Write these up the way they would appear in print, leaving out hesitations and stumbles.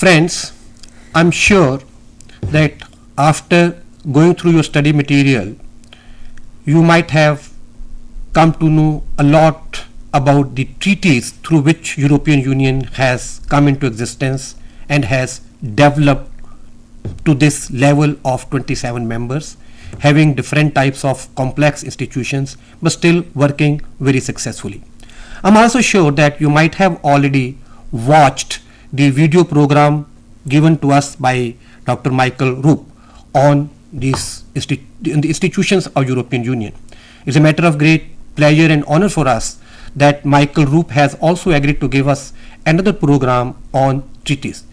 Friends, I'm sure that after going through your study material, you might have come to know a lot about the treaties through which European Union has come into existence and has developed to this level of 27 members, having different types of complex institutions but still working very successfully. I'm also sure that you might have already watched the video program given to us by Dr. Michael Roop on the institutions of European Union. It's a matter of great pleasure and honor for us that Michael Roop has also agreed to give us another program on treaties.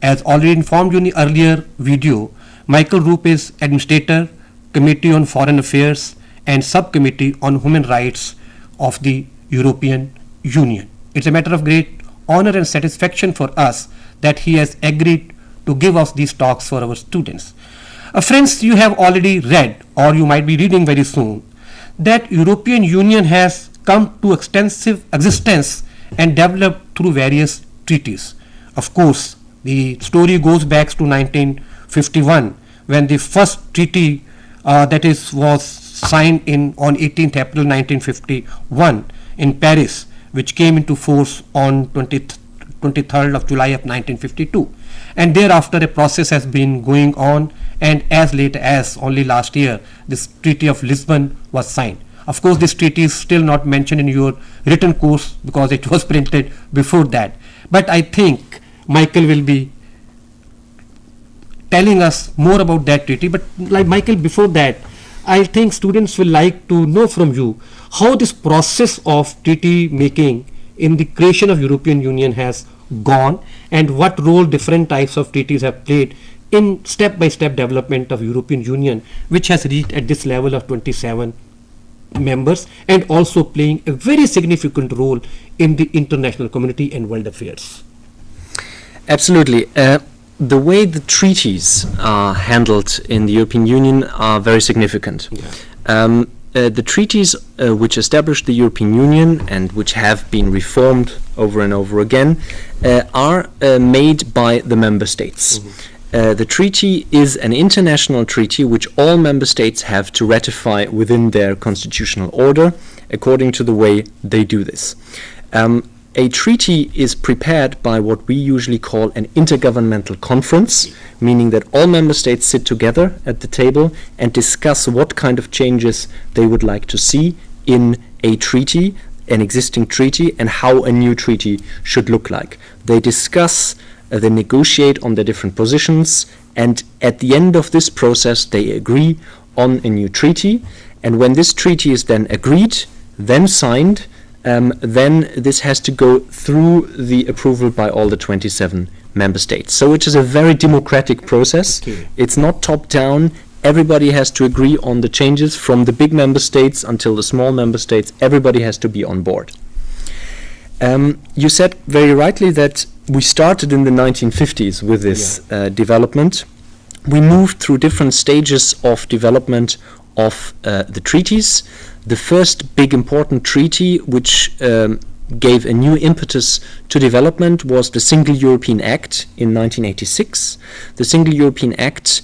As already informed you in the earlier video, Michael Roop is Administrator, Committee on Foreign Affairs and Subcommittee on Human Rights of the European Union. It's a matter of great honor and satisfaction for us that he has agreed to give us these talks for our students. Friends, you have already read, or you might be reading very soon, that European Union has come to extensive existence and developed through various treaties. Of course, the story goes back to 1951 when the first treaty was signed on 18th April 1951 in Paris, which came into force on 23rd of July of 1952. And thereafter a process has been going on, and as late as only last year this Treaty of Lisbon was signed. Of course, this treaty is still not mentioned in your written course because it was printed before that. But I think Michael will be telling us more about that treaty. But like Michael, before that, I think students will like to know from you how this process of treaty making in the creation of European Union has gone and what role different types of treaties have played in step-by-step development of European Union, which has reached at this level of 27 members and also playing a very significant role in the international community and world affairs. Absolutely. The way the treaties are handled in the European Union are very significant. Yeah. The treaties which established the European Union and which have been reformed over and over again are made by the member states. Mm-hmm. The treaty is an international treaty which all member states have to ratify within their constitutional order according to the way they do this. A treaty is prepared by what we usually call an intergovernmental conference, meaning that all member states sit together at the table and discuss what kind of changes they would like to see in a treaty, an existing treaty, and how a new treaty should look like. They discuss, they negotiate on their different positions, and at the end of this process they agree on a new treaty. And when this treaty is then agreed, then signed, then this has to go through the approval by all the 27 member states. So it is a very democratic process. Okay. It's not top down. Everybody has to agree on the changes from the big member states until the small member states. Everybody has to be on board. You said very rightly that we started in the 1950s with this development. We moved through different stages of development of the treaties. The first big important treaty which gave a new impetus to development was the Single European Act in 1986. The Single European Act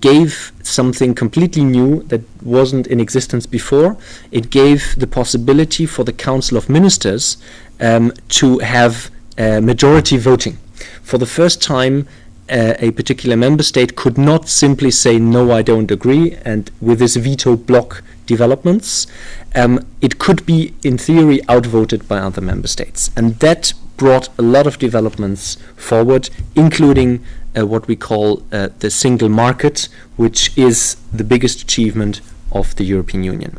gave something completely new that wasn't in existence before. It gave the possibility for the Council of Ministers to have majority voting. For the first time, a particular member state could not simply say, no, I don't agree, and with this veto block developments, it could be, in theory, outvoted by other member states. And that brought a lot of developments forward, including what we call the single market, which is the biggest achievement of the European Union.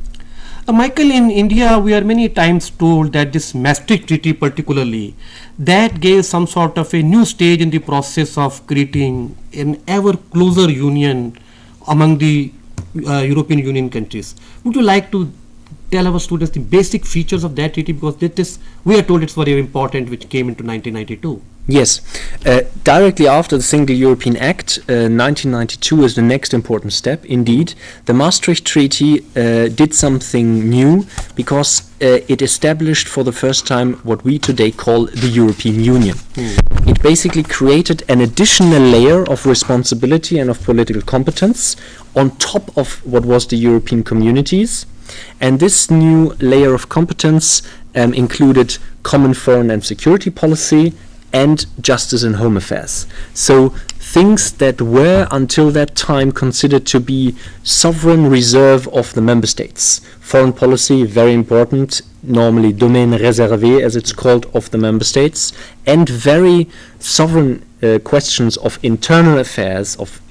Michael, in India, we are many times told that this Maastricht Treaty particularly, that gave some sort of a new stage in the process of creating an ever closer union among the European Union countries. Would you like to tell our students the basic features of that treaty, because we are told it's very important, which came into 1992. Yes. Directly after the Single European Act, 1992 is the next important step. Indeed, the Maastricht Treaty did something new because it established for the first time what we today call the European Union. It basically created an additional layer of responsibility and of political competence on top of what was the European communities. And this new layer of competence included common foreign and security policy and justice and home affairs. So things that were until that time considered to be sovereign reserve of the member states. Foreign policy, very important, normally domaine réservé as it's called, of the member states, and very sovereign questions of internal affairs, of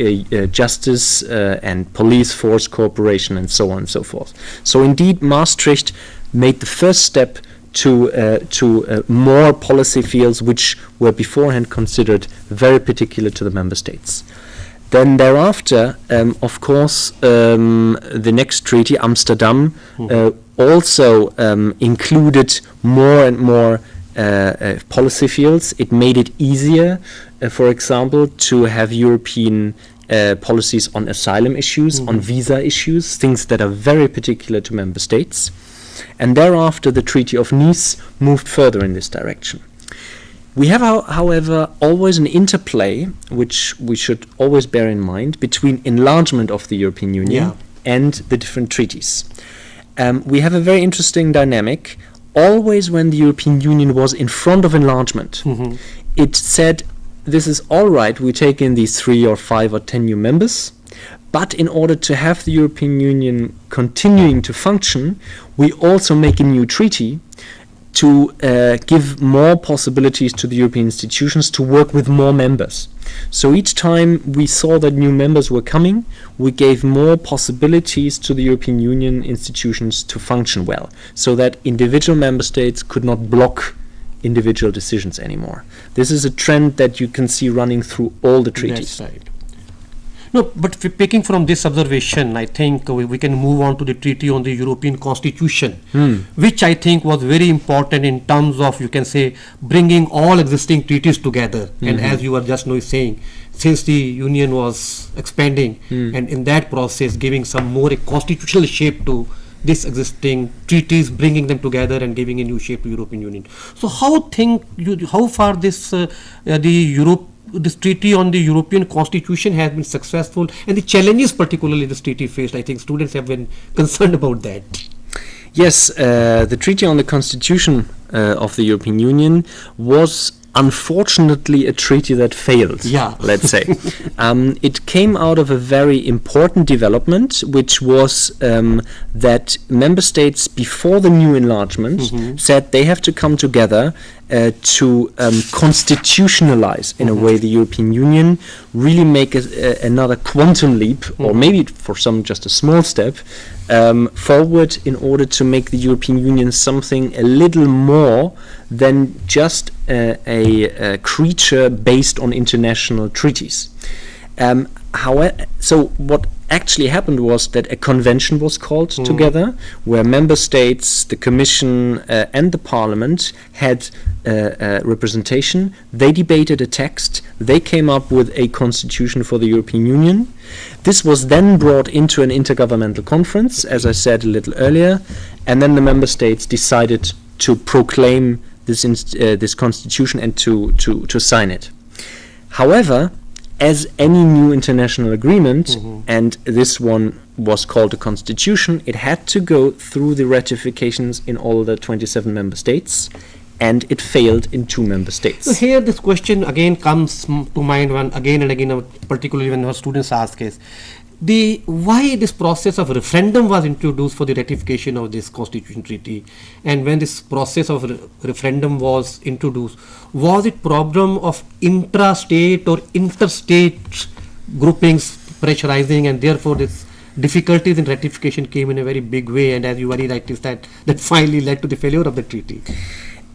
justice and police force cooperation and so on and so forth. So indeed Maastricht made the first step to more policy fields which were beforehand considered very particular to the member states. Then thereafter, of course, the next treaty, Amsterdam, also included more and more policy fields. It made it easier, for example, to have European policies on asylum issues, on visa issues, things that are very particular to member states. And thereafter, the Treaty of Nice moved further in this direction. We have, however, always an interplay, which we should always bear in mind, between enlargement of the European Union and the different treaties. We have a very interesting dynamic. Always when the European Union was in front of enlargement, it said, this is all right, we take in these 3 or 5 or 10 new members, but in order to have the European Union continuing to function, we also make a new treaty to give more possibilities to the European institutions to work with more members. So each time we saw that new members were coming, we gave more possibilities to the European Union institutions to function well, so that individual member states could not block individual decisions anymore. This is a trend that you can see running through all the treaties. That's right. No, but picking from this observation, I think we can move on to the Treaty on the European Constitution, which I think was very important in terms of, you can say, bringing all existing treaties together. And as you were just now saying, since the Union was expanding, and in that process giving some more a constitutional shape to this existing treaties, bringing them together and giving a new shape to European Union. So how far this this treaty on the European Constitution has been successful, and the challenges particularly this treaty faced, I think students have been concerned about that. Yes, the Treaty on the Constitution of the European Union was unfortunately a treaty that failed, let's say. It came out of a very important development, which was that member states before the new enlargement said they have to come together to constitutionalize, in a way, the European Union, really make another quantum leap, or maybe for some just a small step, forward in order to make the European Union something a little more than just a creature based on international treaties. So what actually happened was that a convention was called together, where member states, the Commission and the Parliament had representation. They debated a text. They came up with a constitution for the European Union. This was then brought into an intergovernmental conference, as I said a little earlier, and then the member states decided to proclaim this constitution and to sign it. However, as any new international agreement, and this one was called a constitution, it had to go through the ratifications in all the 27 member states, and it failed in 2 member states. So here this question again comes to mind again and again, particularly when our students ask us, why this process of referendum was introduced for the ratification of this constitution treaty, and when this process of referendum was introduced, was it problem of intra-state or interstate groupings pressurizing, and therefore this difficulties in ratification came in a very big way, and as you very rightly said, that finally led to the failure of the treaty?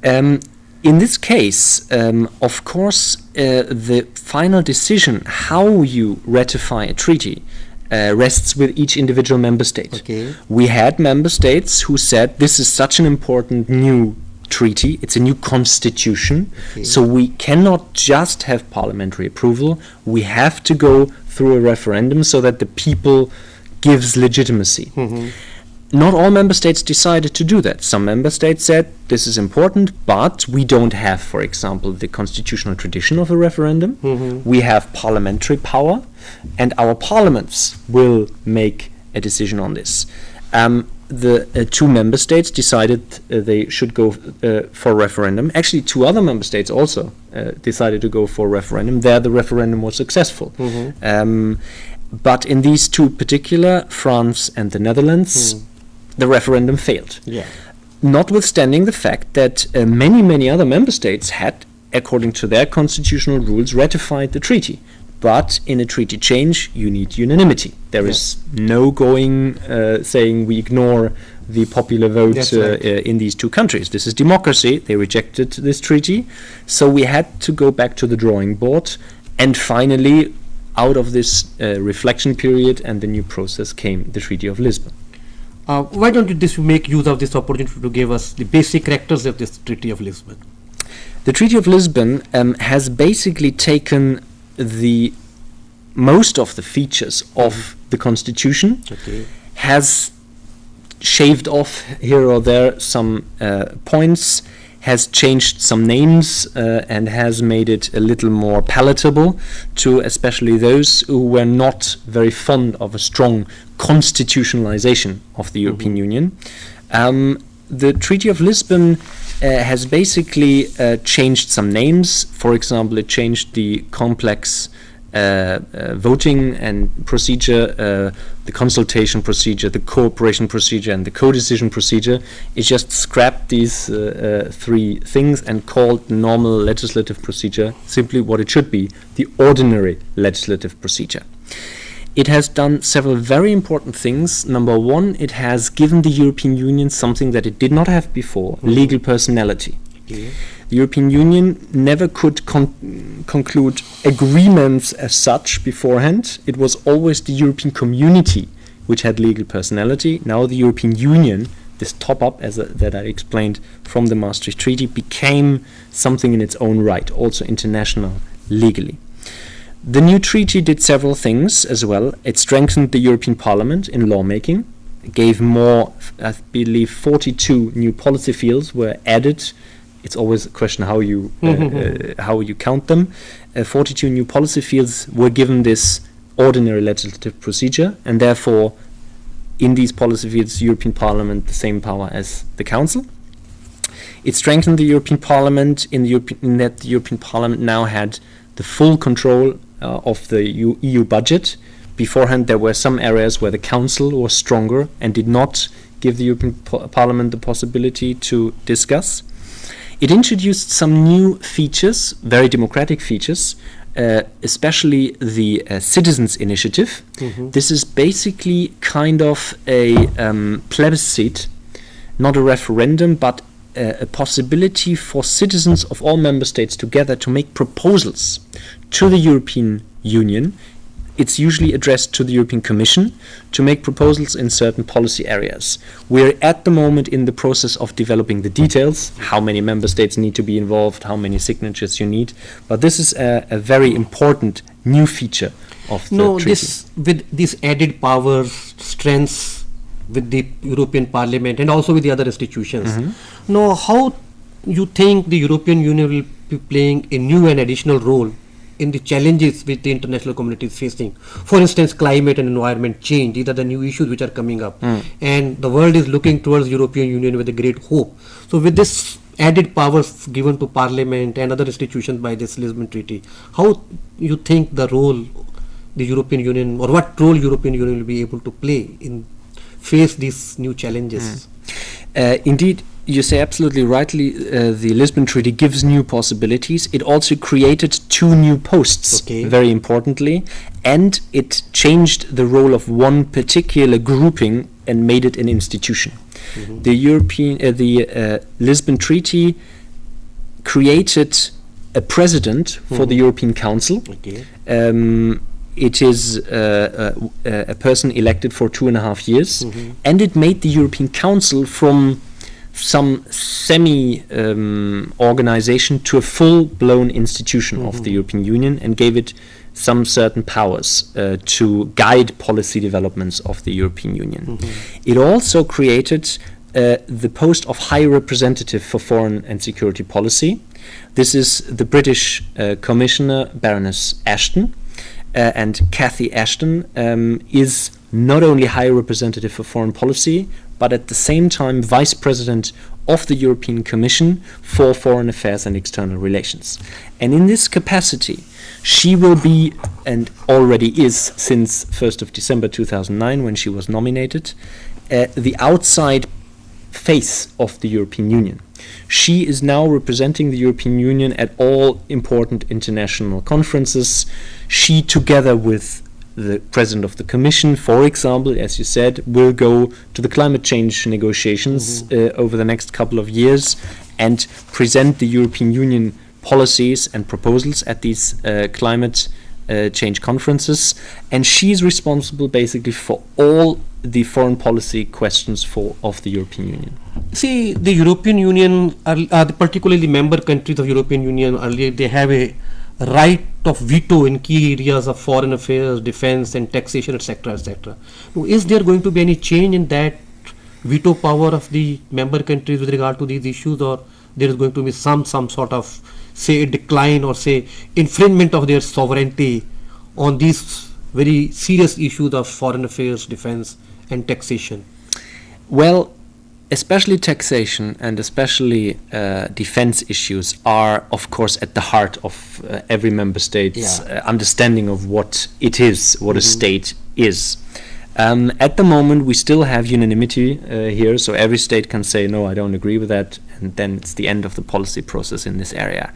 In this case, of course, the final decision how you ratify a treaty rests with each individual member state. Okay. We had member states who said this is such an important new treaty, it's a new constitution, so we cannot just have parliamentary approval, we have to go through a referendum so that the people gives legitimacy. Not all member states decided to do that. Some member states said this is important, but we don't have, for example, the constitutional tradition of a referendum. We have parliamentary power, and our parliaments will make a decision on this. The two member states decided they should go for a referendum. Actually, two other member states also decided to go for a referendum. There, the referendum was successful. But in these two particular, France and the Netherlands, the referendum failed. Notwithstanding the fact that many other member states had, according to their constitutional rules, ratified the treaty. But in a treaty change, you need unanimity. There is no going saying we ignore the popular vote in these two countries. This is democracy. They rejected this treaty. So we had to go back to the drawing board. And finally, out of this reflection period and the new process came the Treaty of Lisbon. Why don't you make use of this opportunity to give us the basic characters of this Treaty of Lisbon? The Treaty of Lisbon has basically taken the most of the features of the Constitution, has shaved off here or there some points, has changed some names and has made it a little more palatable to especially those who were not very fond of a strong constitutionalization of the European Union. The Treaty of Lisbon has basically changed some names. For example, it changed the complex voting and procedure, the consultation procedure, the cooperation procedure, and the co-decision procedure. It just scrapped these three things and called normal legislative procedure simply what it should be, the ordinary legislative procedure. It has done several very important things. Number one, it has given the European Union something that it did not have before, legal personality. The European Union never could conclude agreements as such beforehand. It was always the European Community which had legal personality. Now the European Union, this top-up that I explained from the Maastricht Treaty, became something in its own right, also international legally. The new treaty did several things as well. It strengthened the European Parliament in lawmaking, gave more, I believe 42 new policy fields were added. It's always a question how you count them. 42 new policy fields were given this ordinary legislative procedure, and therefore in these policy fields, European Parliament the same power as the Council. It strengthened the European Parliament in that the European Parliament now had the full control of the EU budget. Beforehand, there were some areas where the Council was stronger and did not give the European Parliament the possibility to discuss. It introduced some new features, very democratic features, especially the citizens' initiative. This is basically kind of a plebiscite, not a referendum, but a possibility for citizens of all member states together to make proposals to the European Union. It's usually addressed to the European Commission to make proposals in certain policy areas. We're at the moment in the process of developing the details, how many member states need to be involved, how many signatures you need. But this is a very important new feature of the treaty. With these added powers, strengths with the European Parliament and also with the other institutions. Now, how you think the European Union will be playing a new and additional role in the challenges which the international community is facing? For instance, climate and environment change. These are the new issues which are coming up. And the world is looking towards European Union with a great hope. So with this added powers given to Parliament and other institutions by this Lisbon Treaty, how you think the role the European Union, or what role European Union will be able to play in face these new challenges? Indeed, you say absolutely rightly, the Lisbon Treaty gives new possibilities. It also created 2 new posts, very importantly, and it changed the role of one particular grouping and made it an institution. The Lisbon Treaty created a president for the European Council. it is a person elected for 2.5 years, and it made the European Council from some semi-organization to a full-blown institution of the European Union, and gave it some certain powers to guide policy developments of the European Union. It also created the post of High Representative for Foreign and Security Policy. This is the British Commissioner Baroness Ashton, and Cathy Ashton is not only High Representative for Foreign Policy, but at the same time Vice President of the European Commission for Foreign Affairs and External Relations. And in this capacity, she will be, and already is since 1st of December 2009 when she was nominated, the outside face of the European Union. She is now representing the European Union at all important international conferences. She, together with the President of the Commission, for example, as you said, will go to the climate change negotiations over the next couple of years and present the European Union policies and proposals at these climate change conferences. And she's responsible basically for all the foreign policy questions of the European Union. See, the European Union, particularly the member countries of European Union, earlier they have a right of veto in key areas of foreign affairs, defense and taxation, etc., etc. Now, is there going to be any change in that veto power of the member countries with regard to these issues, or there is going to be some sort of, say, a decline or say infringement of their sovereignty on these very serious issues of foreign affairs, defense and taxation? Well, especially taxation and especially defense issues are, of course, at the heart of every member state's understanding of what it is, what a state is. At the moment, we still have unanimity here, so every state can say, no, I don't agree with that, and then it's the end of the policy process in this area.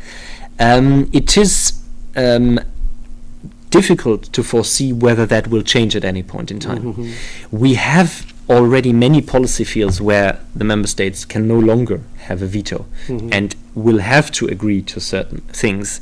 It is difficult to foresee whether that will change at any point in time. We have already many policy fields where the member states can no longer have a veto and will have to agree to certain things.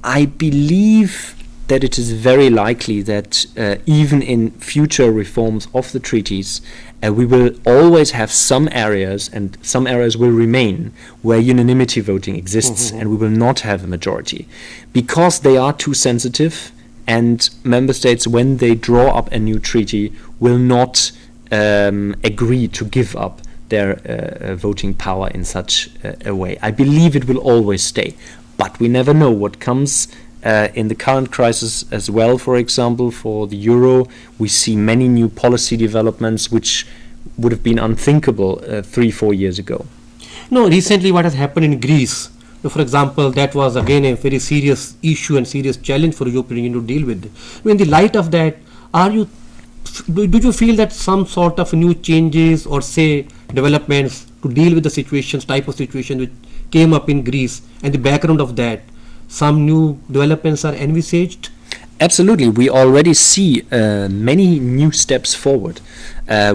I believe that it is very likely that even in future reforms of the treaties, we will always have some areas, and some areas will remain, where unanimity voting exists and we will not have a majority, because they are too sensitive, and member states, when they draw up a new treaty, will not agree to give up their voting power in such a way. I believe it will always stay, but we never know what comes. In the current crisis as well, for example, for the euro, we see many new policy developments which would have been unthinkable 3-4 years ago. No, recently what has happened in Greece, for example, that was again a very serious issue and serious challenge for European Union to deal with. In the light of that, do you feel that some sort of new changes or say developments to deal with the situations, type of situation which came up in Greece, and the background of that, some new developments are envisaged? Absolutely. We already see many new steps forward.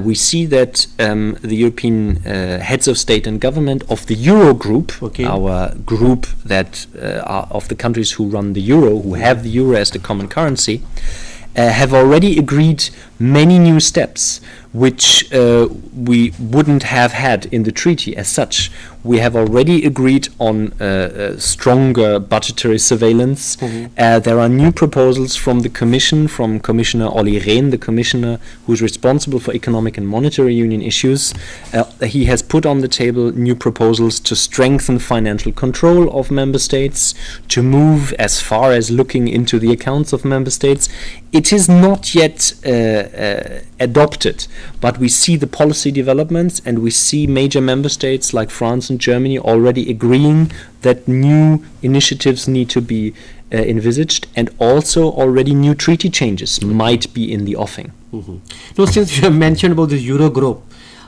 We see that the European heads of state and government of the Euro group, our group that are of the countries who run the euro, who have the euro as the common currency, have already agreed many new steps which we wouldn't have had in the treaty as such. We have already agreed on stronger budgetary surveillance. There are new proposals from the Commission, from Commissioner Olli Rehn, the Commissioner who is responsible for economic and monetary union issues. He has put on the table new proposals to strengthen financial control of member states, to move as far as looking into the accounts of member states. It is not yet adopted, but we see the policy developments, and we see major member states like France and Germany already agreeing that new initiatives need to be envisaged, and also already new treaty changes might be in the offing. Now, since you have mentioned about this Euro group,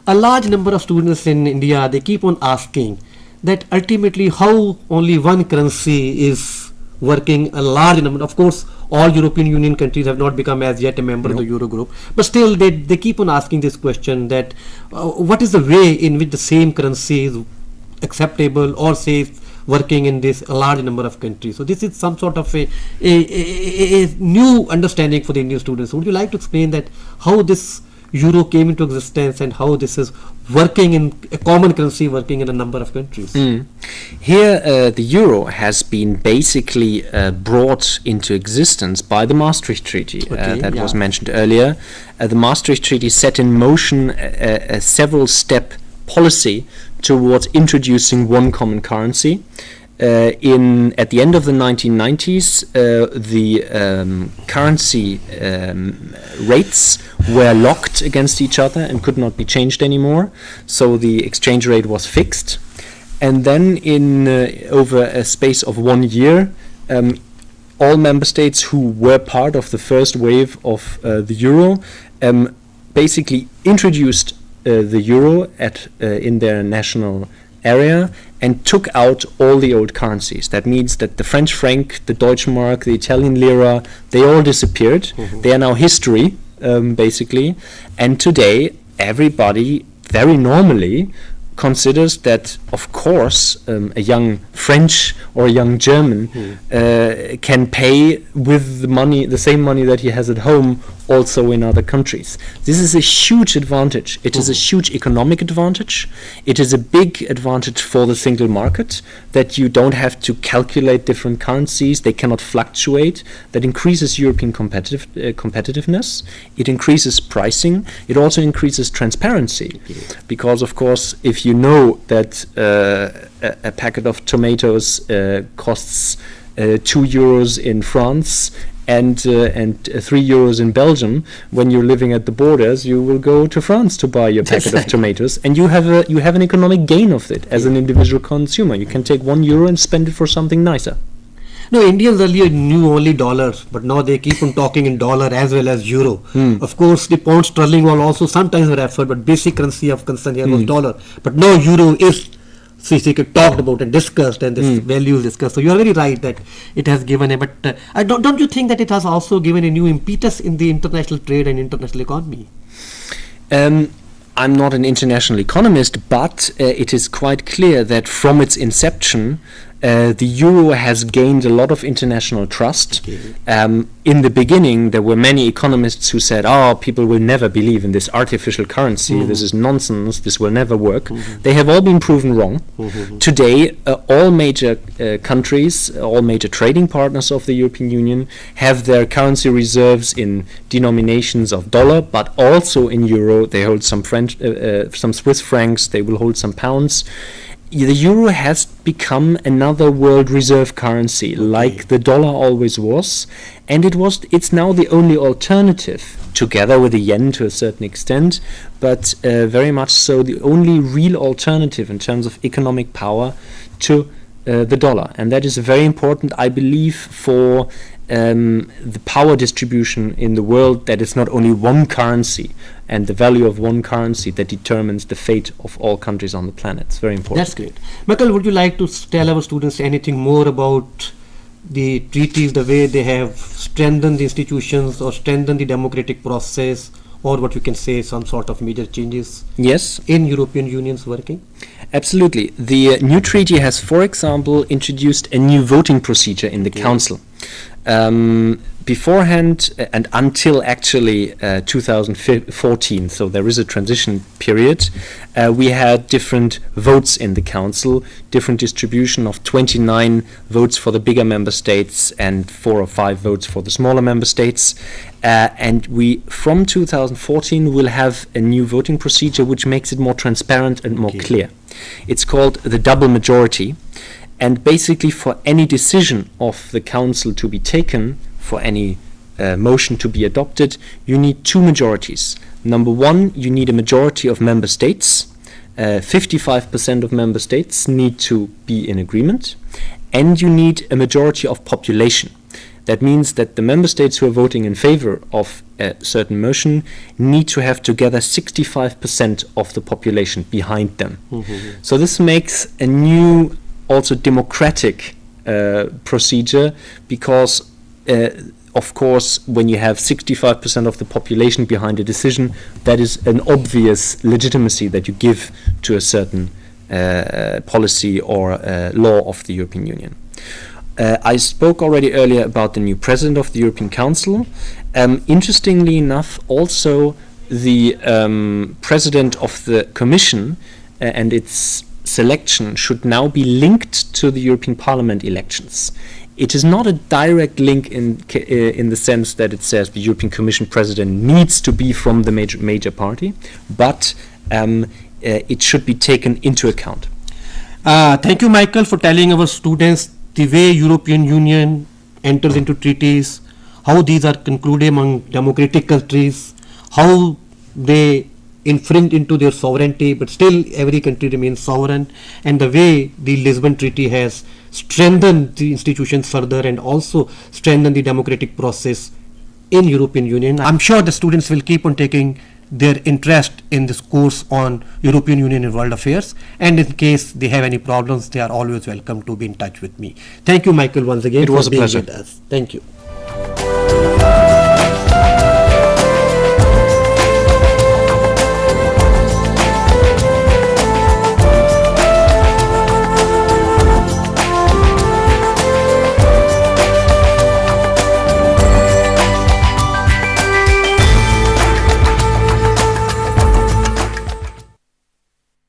a large number of students in India, they keep on asking that ultimately how only one currency is working. A large number, of course, all European Union countries have not become as yet a member of the Euro group, but still they keep on asking this question that what is the way in which the same currency is acceptable, or say working in this large number of countries. So this is some sort of a new understanding for the Indian students. Would you like to explain that how this euro came into existence and how this is working in a common currency working in a number of countries? Here, the euro has been basically brought into existence by the Maastricht Treaty that was mentioned earlier. The Maastricht Treaty set in motion a several-step policy towards introducing one common currency. At the end of the 1990s, the currency rates were locked against each other and could not be changed anymore. So the exchange rate was fixed. And then over a space of 1 year, all member states who were part of the first wave of the euro basically introduced the euro in their national area and took out all the old currencies. That means that the French franc, the Deutsche Mark, the Italian lira, they all disappeared. They are now history, basically. And today, everybody very normally considers that, of course, a young French or a young German can pay with the same money that he has at home, also in other countries. This is a huge advantage. It is a huge economic advantage. It is a big advantage for the single market, that you don't have to calculate different currencies. They cannot fluctuate. That increases European competitiveness. It increases pricing. It also increases transparency. Because, of course, if you know that a packet of tomatoes costs €2 in France and €3 in Belgium, when you're living at the borders, you will go to France to buy your packet of tomatoes, and you have an economic gain of it as an individual consumer. You can take €1 and spend it for something nicer. No, Indians earlier knew only dollars, but now they keep on talking in dollar as well as euro. Of course, the pound sterling will also sometimes referred, but basic currency of concern here was dollar. But now euro is talked about and discussed, and this value is discussed. So you are very right that it has given a, but don't you think that it has also given a new impetus in the international trade and international economy? I'm not an international economist, but it is quite clear that from its inception, the euro has gained a lot of international trust. In the beginning, there were many economists who said, people will never believe in this artificial currency. This is nonsense. This will never work. They have all been proven wrong. Today, all major countries, all major trading partners of the European Union have their currency reserves in denominations of dollar, but also in euro. They hold some Swiss francs. They will hold some pounds. The euro has become another world reserve currency, like the dollar always was, and it's now the only alternative, together with the yen to a certain extent, but very much so the only real alternative in terms of economic power to the dollar. And that is very important, I believe, for the power distribution in the world, that it's not only one currency and the value of one currency that determines the fate of all countries on the planet. It's very important. That's great. Michael, would you like to tell our students anything more about the treaties, the way they have strengthened the institutions or strengthened the democratic process, or what you can say some sort of major changes in European Union's working? Absolutely. The new treaty has, for example, introduced a new voting procedure in the Council. Beforehand and until actually 2014, so there is a transition period, we had different votes in the Council, different distribution of 29 votes for the bigger member states and 4 or 5 votes for the smaller member states. And we, from 2014, will have a new voting procedure which makes it more transparent and more clear. It's called the double majority. And basically, for any decision of the Council to be taken, for any motion to be adopted, you need 2 majorities. Number 1, you need a majority of member states. 55% of member states need to be in agreement. And you need a majority of population. That means that the member states who are voting in favor of a certain motion need to have together 65% of the population behind them. So this makes a new, also democratic procedure, because of course, when you have 65% of the population behind a decision, that is an obvious legitimacy that you give to a certain policy or law of the European Union. I spoke already earlier about the new president of the European Council. Interestingly enough, also the president of the Commission and its selection should now be linked to the European Parliament elections. It is not a direct link in the sense that it says the European Commission president needs to be from the major party, but it should be taken into account. Thank you, Michael, for telling our students the way European Union enters into treaties, how these are concluded among democratic countries, how they infringe into their sovereignty, but still every country remains sovereign, and the way the Lisbon Treaty has strengthened the institutions further and also strengthened the democratic process in European Union. I'm sure the students will keep on taking their interest in this course on European Union and world affairs, and in case they have any problems, they are always welcome to be in touch with me. Thank you, Michael, once again. It was for a being pleasure. with us. Thank you.